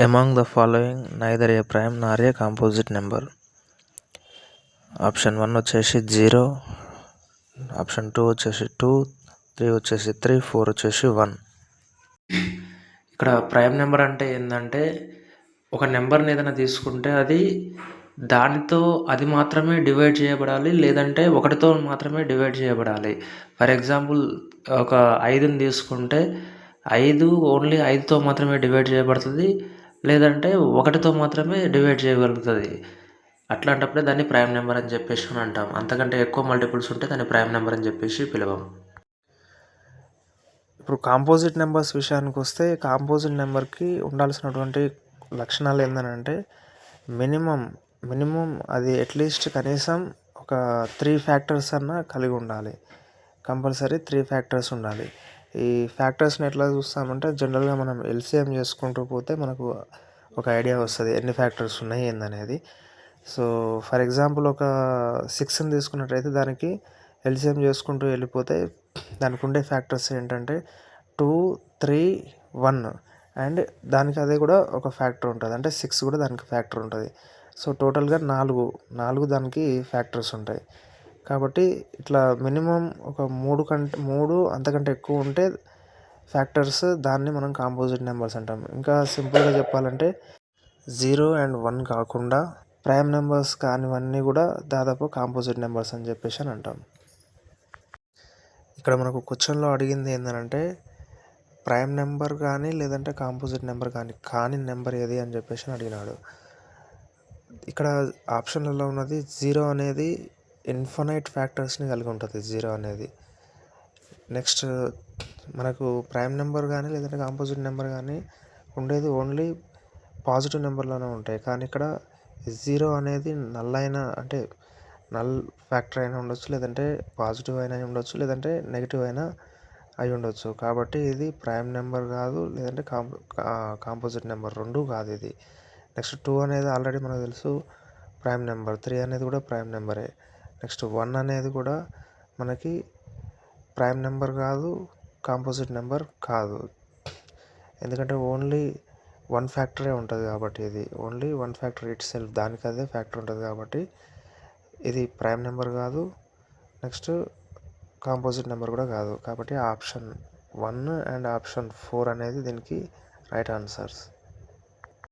Among the following neither a prime nor a composite number. Option 1 వచ్చేసి 0, option 2 వచ్చేసి 2, 3 వచ్చేసి 3, 4 వచ్చేసి 1. ఇక్కడ ప్రైమ్ నెంబర్ అంటే ఏంటంటే ఒక నెంబర్ని ఏదైనా తీసుకుంటే అది దానితో అది మాత్రమే డివైడ్ చేయబడాలి, లేదంటే ఒకటితో మాత్రమే డివైడ్ చేయబడాలి. ఫర్ ఎగ్జాంపుల్ ఒక 5ని తీసుకుంటే 5 ఓన్లీ 5తో మాత్రమే డివైడ్ చేయబడుతుంది, లేదంటే ఒకటితో మాత్రమే డివైడ్ చేయగలుగుతుంది. అట్లాంటప్పుడే దాన్ని ప్రైమ్ నెంబర్ అని చెప్పేసి అని అంటాం. అంతకంటే ఎక్కువ మల్టిపుల్స్ ఉంటే దాన్ని ప్రైమ్ నెంబర్ అని చెప్పేసి పిలవం. ఇప్పుడు కాంపోజిట్ నెంబర్స్ విషయానికి వస్తే కాంపోజిట్ నెంబర్కి ఉండాల్సినటువంటి లక్షణాలు ఏంటంటే మినిమం అది అట్లీస్ట్ కనీసం ఒక 3 ఫ్యాక్టర్స్ అన్నా కలిగి ఉండాలి. కంపల్సరీ 3 ఫ్యాక్టర్స్ ఉండాలి. ఈ ఫ్యాక్టర్స్ని ఎట్లా చూస్తామంటే జనరల్గా మనం ఎల్సిఎం చేసుకుంటూ పోతే మనకు ఒక ఐడియా వస్తుంది ఎన్ని ఫ్యాక్టర్స్ ఉన్నాయి ఏందనేది. సో ఫర్ ఎగ్జాంపుల్ ఒక 6ని తీసుకున్నట్టయితే దానికి ఎల్సిఎం చేసుకుంటూ వెళ్ళిపోతే దానికి ఉండే ఫ్యాక్టర్స్ ఏంటంటే 2, 3, 1 అండ్ దానికి అదే కూడా ఒక ఫ్యాక్టర్ ఉంటుంది, అంటే 6 కూడా దానికి ఫ్యాక్టర్ ఉంటుంది. సో టోటల్గా 4 దానికి ఫ్యాక్టర్స్ ఉంటాయి. కాబట్టి ఇట్లా మినిమం ఒక 3 అంతకంటే ఎక్కువ ఉంటే ఫ్యాక్టర్స్, దాన్ని మనం కాంపోజిట్ నెంబర్స్ అంటాం. ఇంకా సింపుల్గా చెప్పాలంటే 0 అండ్ 1 కాకుండా ప్రైమ్ నెంబర్స్ కానివన్నీ కూడా దాదాపు కాంపోజిట్ నెంబర్స్ అని చెప్పేసి అని అంటాం. ఇక్కడ మనకు క్వశ్చన్లో అడిగింది ఏంటంటే ప్రైమ్ నెంబర్ కానీ లేదంటే కాంపోజిట్ నెంబర్ కానీ నెంబర్ ఏది అని చెప్పేసి అడిగినాడు. ఇక్కడ ఆప్షన్లలో ఉన్నది 0 అనేది ఇన్ఫినైట్ ఫ్యాక్టర్స్ని కలిగి ఉంటుంది. 0 అనేది నెక్స్ట్ మనకు ప్రైమ్ నెంబర్ కానీ లేదంటే కాంపోజిట్ నెంబర్ కానీ ఉండేది ఓన్లీ పాజిటివ్ నెంబర్లోనే ఉంటాయి. కానీ ఇక్కడ 0 అనేది అంటే నల్ ఫ్యాక్టర్ అయినా ఉండొచ్చు, లేదంటే పాజిటివ్ అయినా ఉండొచ్చు, లేదంటే నెగిటివ్ అయినా అయి ఉండొచ్చు. కాబట్టి ఇది ప్రైమ్ నెంబర్ కాదు, లేదంటే కాంపోజిట్ నెంబర్ రెండు కాదు ఇది. నెక్స్ట్ 2 అనేది ఆల్రెడీ మనకు తెలుసు ప్రైమ్ నెంబర్, 3 అనేది కూడా ప్రైమ్ నెంబరే. నెక్స్ట్ 1 అనేది కూడా మనకి ప్రైమ్ నెంబర్ కాదు, కాంపోజిట్ నెంబర్ కాదు. ఎందుకంటే ఓన్లీ 1 ఫ్యాక్టరే ఉంటుంది కాబట్టి ఇది ఓన్లీ 1 ఫ్యాక్టర్ ఇట్ సెల్ఫ్, దానికి అదే ఫ్యాక్టర్ ఉంటుంది కాబట్టి ఇది ప్రైమ్ నెంబర్ కాదు, నెక్స్ట్ కాంపోజిట్ నెంబర్ కూడా కాదు. కాబట్టి ఆప్షన్ 1 అండ్ ఆప్షన్ 4 అనేది దీనికి రైట్ ఆన్సర్స్.